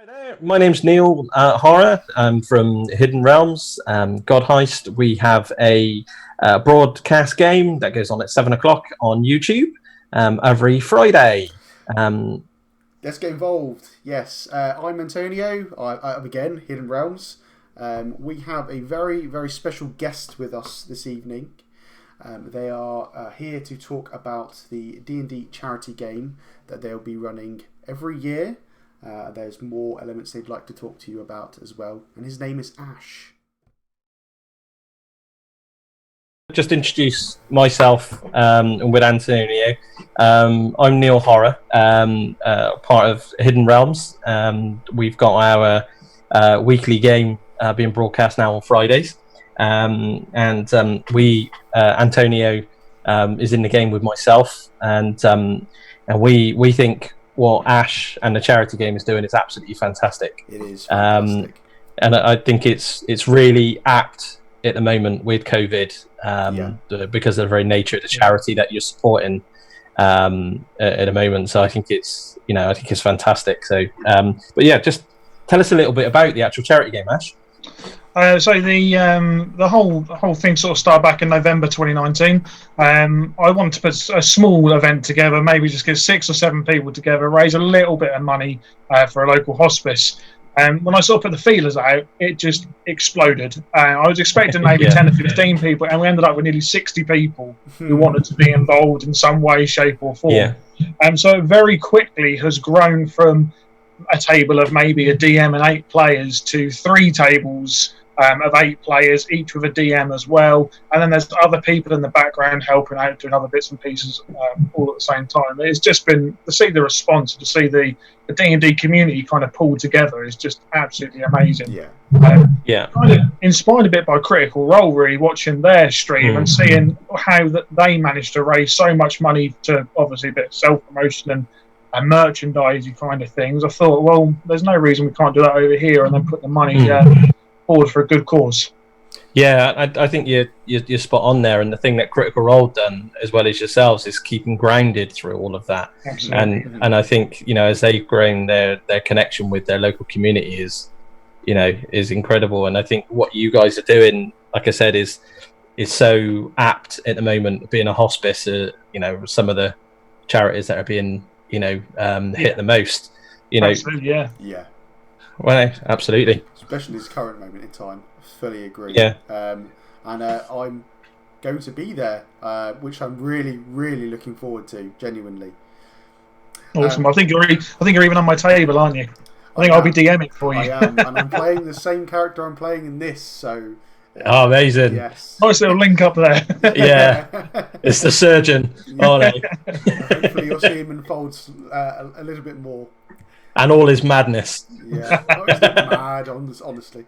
Hi there. My name's Neil Horror. I'm from Hidden Realms, God Heist. We have a broadcast game that goes on at 7 o'clock on YouTube every Friday. Let's get involved. Yes, I'm Antonio. I'm again Hidden Realms. We have a very, very special guest with us this evening. They are here to talk about the D&D charity game that they'll be running every year. There's more elements they'd like to talk to you about as well. And his name is Ash. Just introduce myself with Antonio. I'm Neil Horror, part of Hidden Realms. We've got our weekly game being broadcast now on Fridays. Antonio is in the game with myself, and we think what Ash and the charity game is doing is absolutely fantastic. It is fantastic. And I think it's really apt at the moment with COVID, because of the very nature of the charity that you're supporting at the moment. So I think it's fantastic. So, but yeah, just tell us a little bit about the actual charity game, Ash. So the whole thing sort of started back in November 2019. I wanted to put a small event together, maybe just get 6 or 7 people together, raise a little bit of money for a local hospice. When I sort of put the feelers out, it just exploded. I was expecting maybe 10 or 15 people, and we ended up with nearly 60 people who wanted to be involved in some way, shape, or form. So it very quickly has grown from a table of maybe a DM and 8 players to 3 tables of 8 players, each with a DM as well. And then there's other people in the background helping out, doing other bits and pieces all at the same time. It's just been, to see the response, to see the D&D community kind of pulled together is just absolutely amazing. Kind of inspired a bit by Critical Role, really, watching their stream and seeing how that they managed to raise so much money to obviously a bit of self-promotion and merchandising kind of things. I thought, well, there's no reason we can't do that over here and then put the money forward for a good cause. Yeah, I think you're spot on there. And the thing that Critical Role done, as well as yourselves, is keeping grounded through all of that. Absolutely. And I think, as they've grown, their connection with their local community is incredible. And I think what you guys are doing, like I said, is so apt at the moment. Being a hospice, some of the charities that are being hit the most. Absolutely, yeah. Well, absolutely. Especially this current moment in time. Fully agree. Yeah. And I'm going to be there, which I'm really, really looking forward to. Genuinely. Awesome. I think you're even on my table, aren't you? I think I'll be DMing for you. I am, and I'm playing the same character I'm playing in this. So. Oh, amazing! Yes. Nice little link up there. Yeah, it's the surgeon. Oh, no. Hopefully, you'll see him unfolds a little bit more. And all his madness. Yeah, he's not mad, honestly.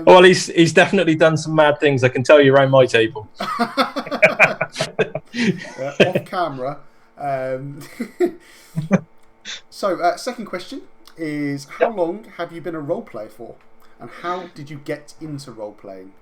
Well, he's definitely done some mad things. I can tell you around my table. Off camera. So, second question is: how long have you been a role player for, and how did you get into role playing?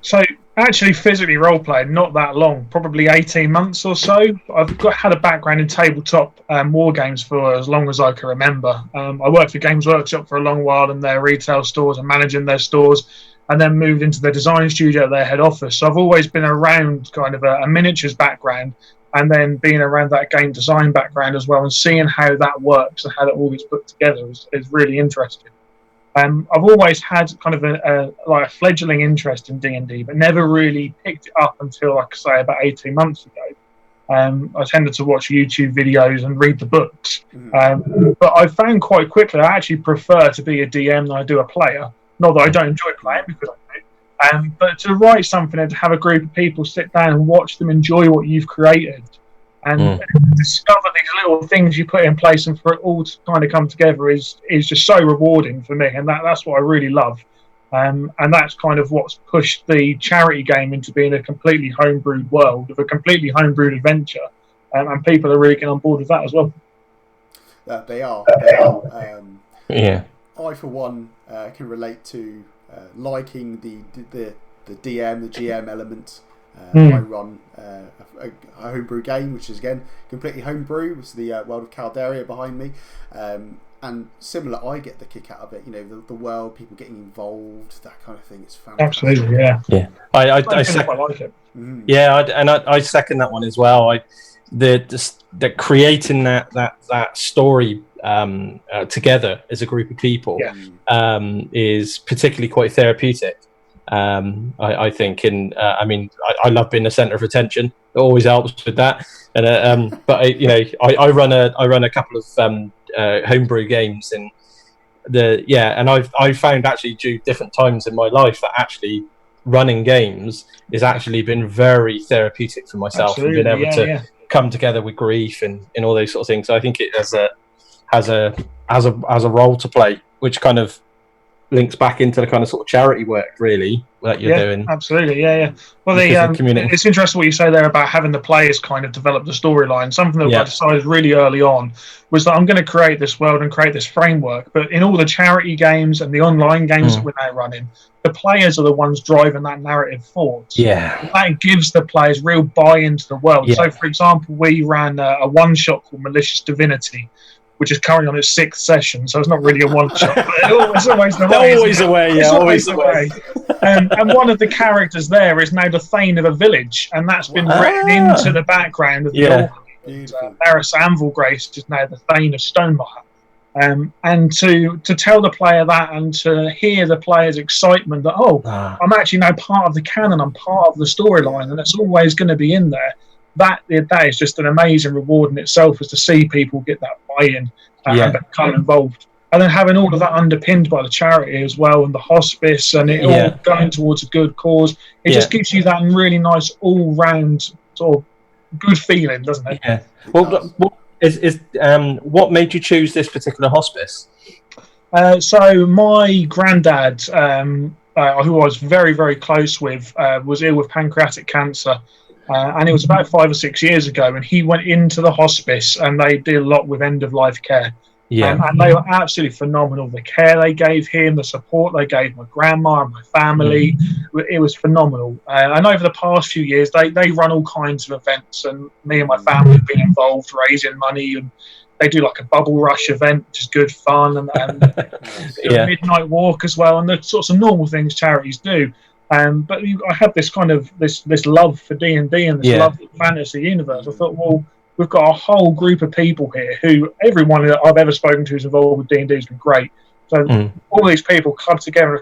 So, actually, physically role-playing, not that long, probably 18 months or so. I've had a background in tabletop war games for as long as I can remember. I worked for Games Workshop for a long while in their retail stores and managing their stores, and then moved into their design studio at their head office. So I've always been around kind of a miniatures background, and then being around that game design background as well, and seeing how that works and how that all gets put together is really interesting. I've always had kind of a fledgling interest in D&D, but never really picked it up until, like I say, about 18 months ago. I tended to watch YouTube videos and read the books. But I found quite quickly I actually prefer to be a DM than I do a player. Not that I don't enjoy playing, because I do. But to write something and to have a group of people sit down and watch them enjoy what you've created and discover these little things you put in place, and for it all to kind of come together is just so rewarding for me, and that's what I really love. And that's kind of what's pushed the charity game into being a completely homebrewed world, of a completely homebrewed adventure, and people are really getting on board with that as well. They are. Yeah. I, for one, can relate to liking the DM, the GM element. I run a homebrew game, which is again completely homebrew. It's the World of Caldaria behind me, and similar, I get the kick out of it. You know, the world, people getting involved, that kind of thing. It's fantastic. Absolutely, yeah. I second, quite like it. I second that one as well. The creating that story together as a group of people is particularly quite therapeutic. I think, and I love being the centre of attention. It always helps with that. And but I run a couple of homebrew games, and I've found actually due different times in my life that actually running games has actually been very therapeutic for myself. And being able to come together with grief and all those sort of things. So I think it has a role to play, which kind of links back into the kind of sort of charity work really that you're doing. Absolutely, well, it's interesting what you say there about having the players kind of develop the storyline. Something that I decided really early on was that I'm going to create this world and create this framework, but in all the charity games and the online games that we're now running, the players are the ones driving that narrative forward. And that gives the players real buy-in to the world. So for example, we ran a one-shot called Malicious Divinity, which is currently on its 6th session, so it's not really a one-shot, but it's always the way. Always the way. And one of the characters there is now the Thane of a village, and that's been written into the background of the Orc. Eris Anvilgrace is now the Thane of Stonemire. And to tell the player that, and to hear the player's excitement that, I'm actually now part of the canon, I'm part of the storyline, and it's always going to be in there. That is just an amazing reward in itself, is to see people get that buy-in and become involved. And then having all of that underpinned by the charity as well, and the hospice, and it all going towards a good cause, it just gives you that really nice all-round sort of good feeling, doesn't it? Yeah. Well, what made you choose this particular hospice? So my granddad, who I was very, very close with, was ill with pancreatic cancer. And it was about 5 or 6 years ago, and he went into the hospice, and they did a lot with end-of-life care. And they were absolutely phenomenal. The care they gave him, the support they gave my grandma and my family, it was phenomenal. And over the past few years, they run all kinds of events, and me and my family have been involved raising money, and they do like a bubble rush event, which is good fun, and a midnight walk as well, and the sorts of normal things charities do. But I had this kind of this love for D&D and this love for the fantasy universe. I thought, well, we've got a whole group of people here who everyone that I've ever spoken to who's involved with D&D has been great. So all these people come together,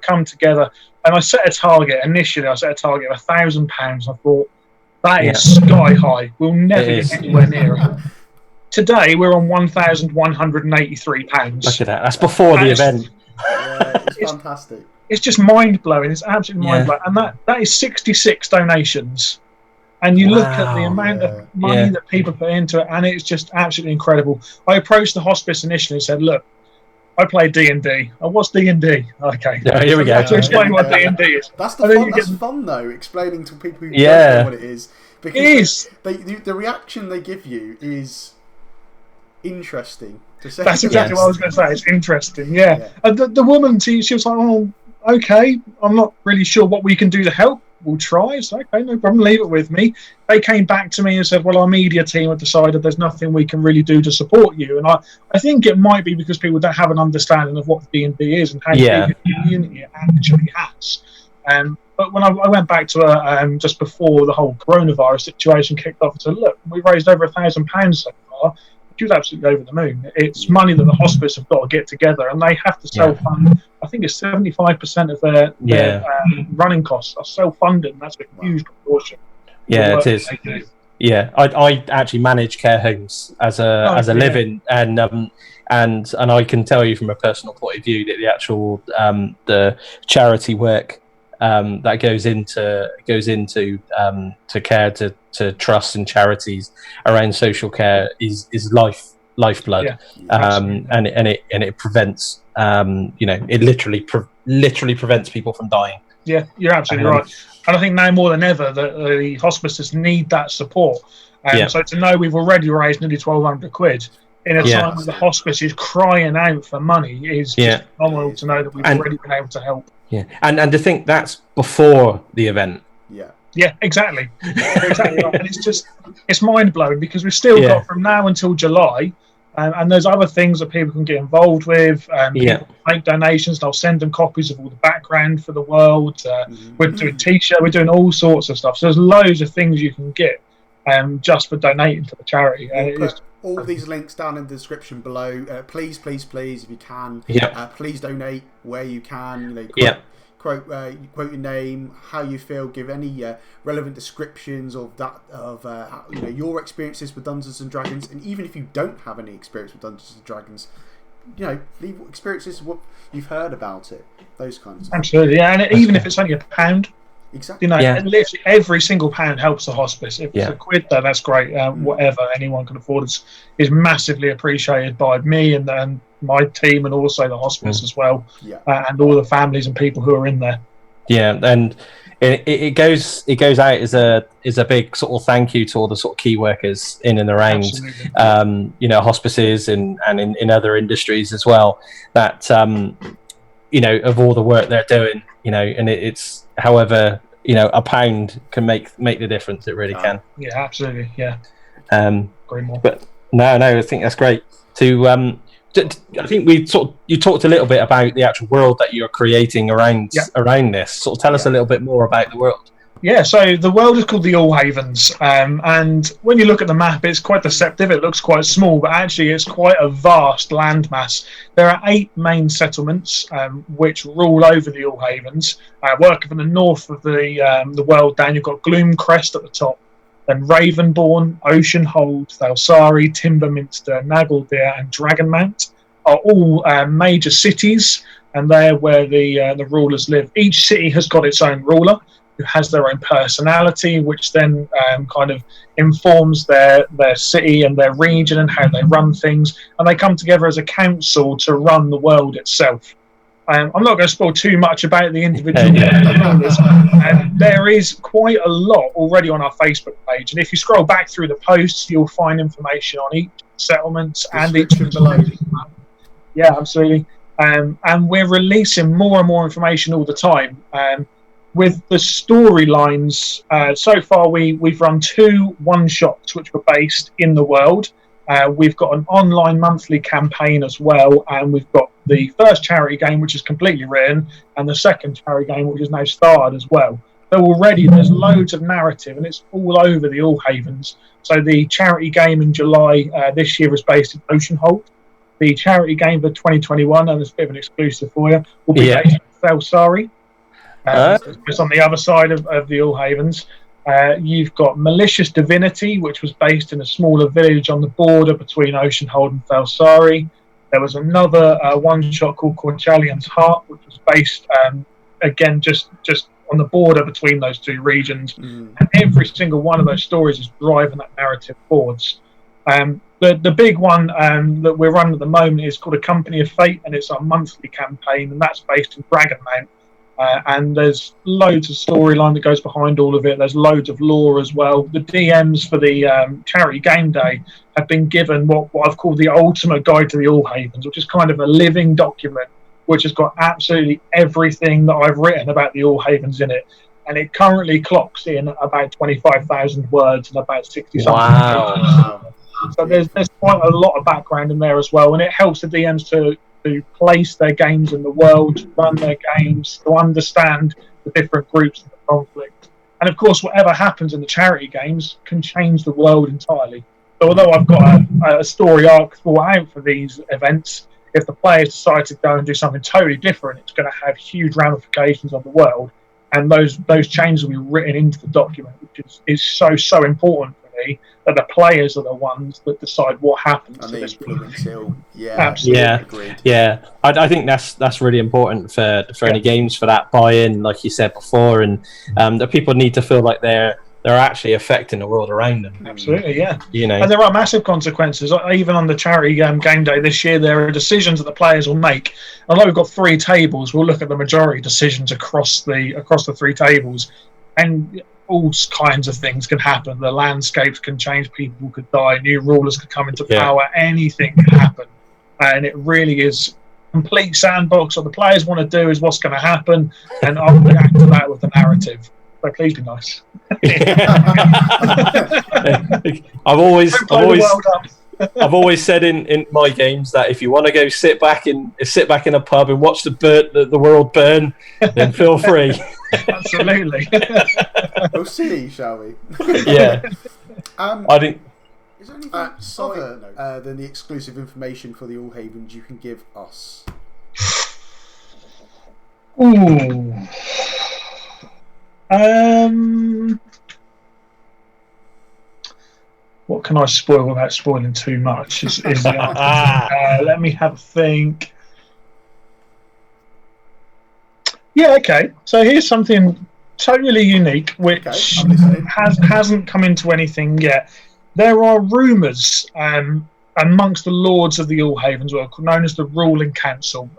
and I set a target. Initially, I set a target of £1,000. I thought, that is sky high. We'll never get anywhere near it. Today, we're on £1,183. Look at that. That's before the event. Yeah, it's fantastic. It's just mind-blowing. It's absolutely mind-blowing. And that is 66 donations. And you look at the amount of money that people put into it, and it's just absolutely incredible. I approached the hospice initially and said, look, I play D&D. What's D&D? Okay. Here we go. To explain what D&D is. That's fun, though, explaining to people who don't know what it is. Because the reaction they give you is interesting. That's exactly what I was going to say. It's interesting, And the woman, she was like, oh, okay, I'm not really sure what we can do to help. We'll try. It's okay, no problem, leave it with me. They came back to me and said, well, our media team have decided there's nothing we can really do to support you. And I think it might be because people don't have an understanding of what D&D is and how big a community it actually has. But when I went back to her just before the whole coronavirus situation kicked off, I said, look, we raised over £1,000 so far. She was absolutely over the moon. It's money that the hospice have got to get together, and they have to self-fund. I think it's 75% of their running costs are self-funded, and that's a huge proportion. Yeah, it is. Yeah, I actually manage care homes as a living, and I can tell you from a personal point of view that the actual the charity work that goes into to care, to trusts and charities around social care is lifeblood, and it prevents it literally prevents people from dying. Yeah, you're absolutely right. And I think now more than ever that the hospices need that support. So to know we've already raised nearly £1,200 in a time when the hospice is crying out for money is just phenomenal to know that we've already been able to help. Yeah, and to think that's before the event. Yeah, exactly. Exactly right. And it's mind blowing because we've still got from now until July And there's other things that people can get involved with. People make donations. They'll send them copies of all the background for the world. We're doing t-shirt. We're doing all sorts of stuff. So there's loads of things you can get just for donating to the charity. We'll put all these links down in the description below. Please, if you can, please donate where you can. Quote your name, how you feel, give any relevant descriptions of that your experiences with Dungeons and Dragons, and even if you don't have any experience with Dungeons and Dragons, leave experiences what you've heard about it, those kinds of Absolutely, and even if it's only £1, exactly, literally every single pound helps the hospice. If it's £1, though, that's great. Whatever anyone can afford is massively appreciated by me and my team, and also the hospice as well, and all the families and people who are in there. Yeah, and it goes out as a big sort of thank you to all the sort of key workers in and around, hospices and in other industries as well. That of all the work they're doing, and it's however £1 can make the difference. It really can. Yeah, absolutely. Yeah. But no, I think that's great. I think you talked a little bit about the actual world that you're creating around this. Sort of tell us a little bit more about the world. Yeah, so the world is called the All Havens, and when you look at the map, it's quite deceptive. It looks quite small, but actually it's quite a vast landmass. There are 8 main settlements which rule over the All Havens. Working from the north of the world down, you've got Gloomcrest at the top, then Ravenborn, Oceanhold, Thalsari, Timberminster, Nagldear, and Dragonmount are all major cities, and they're where the rulers live. Each city has got its own ruler, who has their own personality, which then kind of informs their city and their region and how they run things, and they come together as a council to run the world itself. I'm not going to spoil too much about the individual rulers. There is quite a lot already on our Facebook page, and if you scroll back through the posts, you'll find information on each settlement and each below. Yeah, absolutely. And we're releasing more and more information all the time. With the storylines, so far we've run 2 one-shots which were based in the world. We've got an online monthly campaign as well, and we've got the first charity game, which is completely written, and the second charity game, which is now started as well. So already there's loads of narrative, and it's all over the All Havens. So the charity game in July this year is based in Oceanhold. The charity game for 2021, and it's a bit of an exclusive for you, will be based in Thalsari. It's on the other side of the All Havens. You've got Malicious Divinity, which was based in a smaller village on the border between Oceanhold and Thalsari. There was another one-shot called Corchalian's Heart, which was based, again, just on the border between those 2 regions. And every single one of those stories is driving that narrative forwards. The big one that we're running at the moment is called A Company of Fate, and it's our monthly campaign, and that's based in Dragonmount. And there's loads of storyline that goes behind all of it. There's loads of lore as well. The DMs for the charity game day have been given what I've called the ultimate guide to the All Havens, which is kind of a living document which has got absolutely everything that I've written about the All Havens in it. And it currently clocks in about 25,000 words and about 60-something pages. So there's quite a lot of background in there as well, and it helps the DMs to place their games in the world, to run their games, to understand the different groups in the conflict. And of course, whatever happens in the charity games can change the world entirely. So although I've got a story arc thought out for these events, if the players decide to go and do something totally different, it's going to have huge ramifications on the world. And those changes will be written into the document, which is so important for me, that the players are the ones that decide what happens to this world. Absolutely. Yeah. I think that's really important for any games, for that buy-in, like you said before, and that people need to feel like they're actually affecting the world around them. Absolutely, yeah. And there are massive consequences. Even on the charity game day this year, there are decisions that the players will make. Although we've got 3 tables, we'll look at the majority decisions across the 3 tables, and all kinds of things can happen. The landscapes can change, people could die, new rulers could come into power, anything can happen. And it really is complete sandbox. What the players want to do is what's going to happen, and I'll react to that with the narrative. So please be nice. I've always I've always said in my games that if you want to go sit back in a pub and watch the world burn, then feel free. Absolutely. We'll see, shall we? Yeah. I think. Is there anything other than the exclusive information for the All Havens you can give us? Ooh. What can I spoil without spoiling too much? Is the answer. Let me have a think. Yeah, okay. So here's something totally unique, which hasn't come into anything yet. There are rumours amongst the lords of the All Havens, known as the Ruling Council,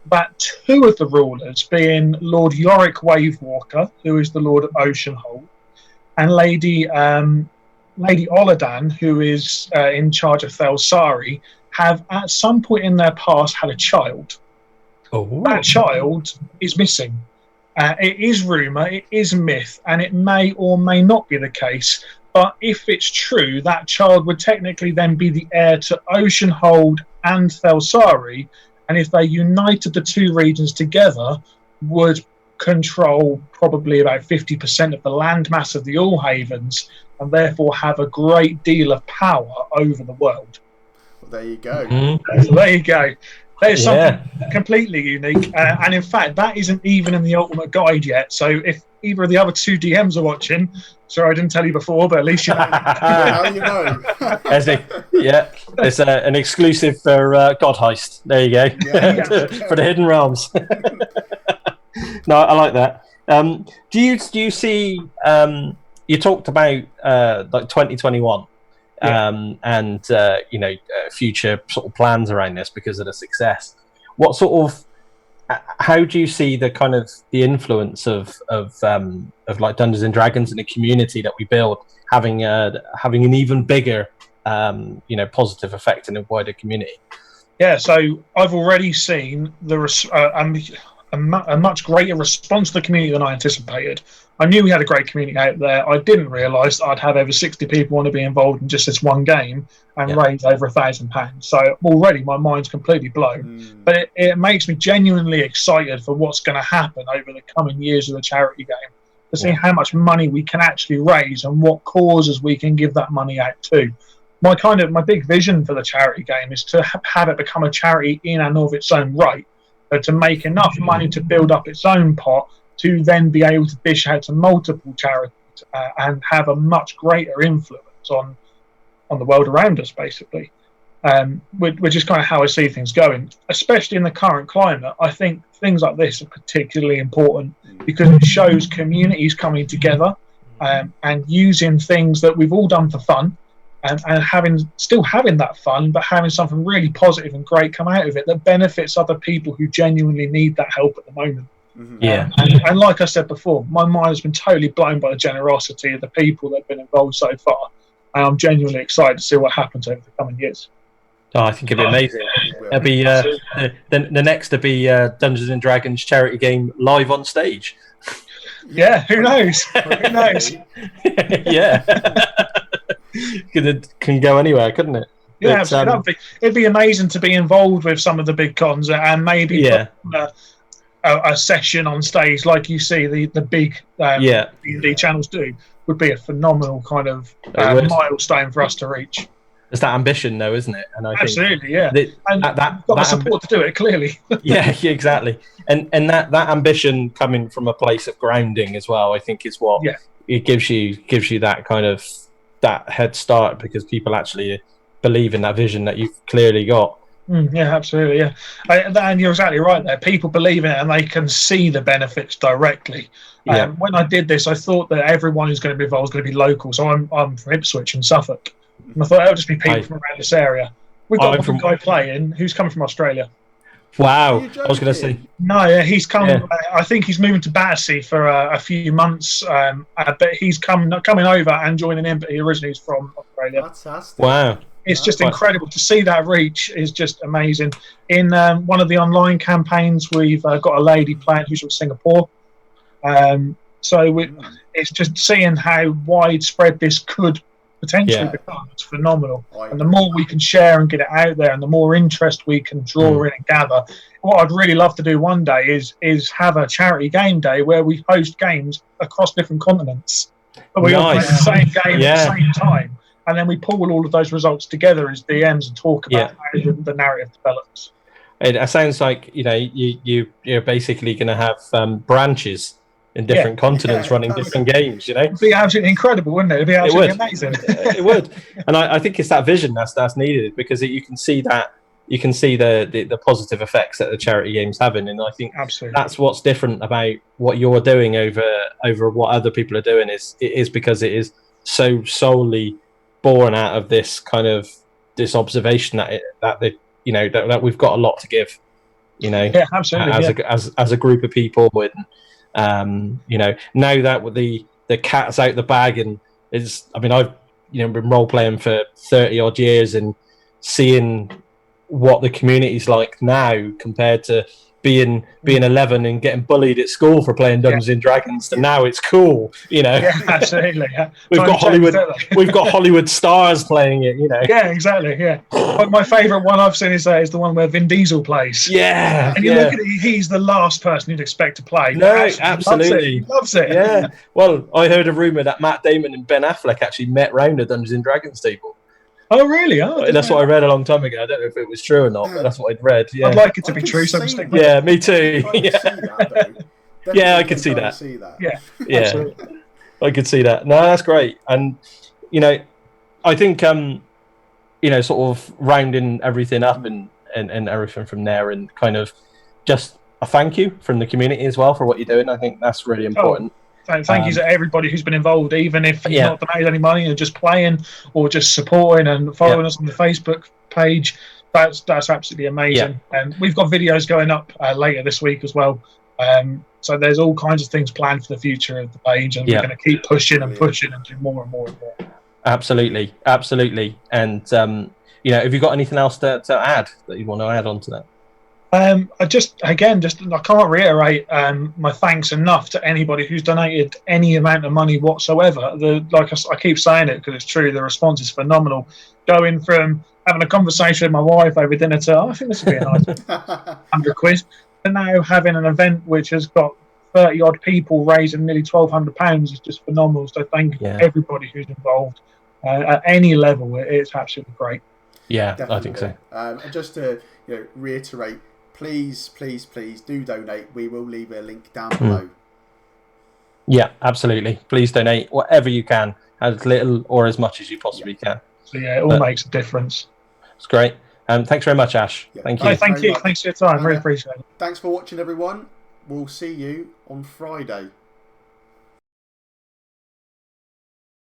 that two of the rulers, being Lord Yorick Wavewalker, who is the Lord of Oceanhold, and Lady Oladan, who is in charge of Thelsari, have at some point in their past had a child. Oh. That child is missing. It is rumour, it is myth, and it may or may not be the case. But if it's true, that child would technically then be the heir to Oceanhold and Thelsari, and if they united the two regions together, would control probably about 50% of the landmass of the All Havens, and therefore have a great deal of power over the world. Well, there you go. Mm-hmm. So there you go. There's something completely unique, and in fact, that isn't even in the Ultimate Guide yet. So if either of the other two DMs are watching, sorry I didn't tell you before, but at least you know. Now you know. It's an exclusive for God Heist. There you go. For the Hidden Realms. No, I like that. Do you see? You talked about like 2021. And future sort of plans around this because of the success. What sort of, how do you see the kind of the influence of like Dungeons and Dragons and the community that we build having an even bigger positive effect in the wider community? Yeah, so I've already seen a much greater response to the community than I anticipated. I knew we had a great community out there. I didn't realise that I'd have over 60 people want to be involved in just this one game and raise over £1,000. So already my mind's completely blown. But it makes me genuinely excited for what's going to happen over the coming years of the charity game, to see how much money we can actually raise and what causes we can give that money out to. My big vision for the charity game is to have it become a charity in and of its own right, to make enough money to build up its own pot, to then be able to dish out to multiple charities and have a much greater influence on the world around us, basically, which is kind of how I see things going. Especially in the current climate, I think things like this are particularly important because it shows communities coming together and using things that we've all done for fun, and still having that fun, but having something really positive and great come out of it that benefits other people who genuinely need that help at the moment. And like I said before, my mind has been totally blown by the generosity of the people that have been involved so far, and I'm genuinely excited to see what happens over the coming years. Oh, I think it'd be amazing. It'll be the next to be Dungeons and Dragons charity game live on stage. Yeah, who knows? Who knows? Yeah, it can go anywhere, couldn't it? Yeah, it'd be amazing to be involved with some of the big cons and maybe a session on stage like you see the big D&D channels do would be a phenomenal kind of milestone for us to reach. It's that ambition, though, isn't it? And I absolutely, think and got the support to do it, clearly. Yeah, exactly. And that ambition coming from a place of grounding as well, I think, is what it gives you that kind of that head start, because people actually believe in that vision that you've clearly got. Yeah, absolutely. Yeah, and you're exactly right there. People believe in it and they can see the benefits directly. When I did this, I thought that everyone who's going to be involved is going to be local. So I'm from Ipswich in Suffolk. And I thought it'll just be people from around this area. We've got one guy playing who's coming from Australia. Wow, I was going to say. No, he's come. Yeah. I think he's moving to Battersea for a few months. But he's coming over and joining in. But he originally is from Australia. Fantastic! Wow, it's just incredible to see that reach. Is just amazing. In one of the online campaigns, we've got a lady playing who's from Singapore. It's just seeing how widespread this could potentially Yeah. become. It's phenomenal. I And the agree. more we can share and get it out there, and the more interest we can draw in and gather. What I'd really love to do one day is have a charity game day where we host games across different continents. But we all play the Nice. same game Yeah. at the same time. And then we pull all of those results together as DMs and talk about Yeah. how the narrative develops. It sounds like you're basically going to have branches in different continents Yeah, it running does. different games. It'd be absolutely incredible, wouldn't it? It'd be absolutely would. amazing. It would, and I think it's that vision that's needed, because you can see the positive effects that the charity game's having, and I think Absolutely. that's what's different about what you're doing over what other people are doing. Is because it is so solely born out of this observation that we've got a lot to give, Yeah, absolutely. as a group of people. And now that the cat's out the bag, and I've been role playing for 30 odd years, and seeing what the community's like now compared to being 11 and getting bullied at school for playing Dungeons and Dragons, to now it's cool. Yeah, absolutely. Yeah. We've got Hollywood. We've got Hollywood stars playing it. Yeah, exactly. Yeah. But my favourite one I've seen is the one where Vin Diesel plays. Yeah, And you look at it, he's the last person you'd expect to play. No, absolutely. He loves it. Yeah. Well, I heard a rumor that Matt Damon and Ben Affleck actually met round a Dungeons and Dragons table. Oh, really? Oh, That's what I read a long time ago. I don't know if it was true or not, but that's what I'd read. Yeah. I'd like it to I be can true, so I'm see sticking that. with it. Yeah, me too. I can Yeah. see that, though. Yeah, I Definitely can see can that. see that. Yeah, Yeah. absolutely. I could see that. No, that's great. And I think sort of rounding everything up and everything from there, and kind of just a thank you from the community as well for what you're doing. I think that's really important. Thank you to everybody who's been involved, even if you've Yeah. not donated any money and just playing or just supporting and following us on the Facebook page. That's absolutely amazing. And we've got videos going up later this week as well. So there's all kinds of things planned for the future of the page, and we're going to keep pushing and pushing and do more and more and more. Absolutely. And have you got anything else to add that you want to add on to that? I can't reiterate my thanks enough to anybody who's donated any amount of money whatsoever. I keep saying it because it's true. The response is phenomenal. Going from having a conversation with my wife over dinner to, I think this would be a nice 100 quid, and now having an event which has got 30 odd people raising nearly £1,200 is just phenomenal. So thank you to everybody who's involved at any level. It's absolutely great. Yeah, Definitely. I think so. And just to reiterate, please do donate. We will leave a link down below. Yeah, absolutely. Please donate whatever you can, as little or as much as you possibly can. So it all makes a difference. It's great. Thanks very much, Ash. Thank you. Thank you. Thanks for your time. Really appreciate it. Thanks for watching, everyone. We'll see you on Friday.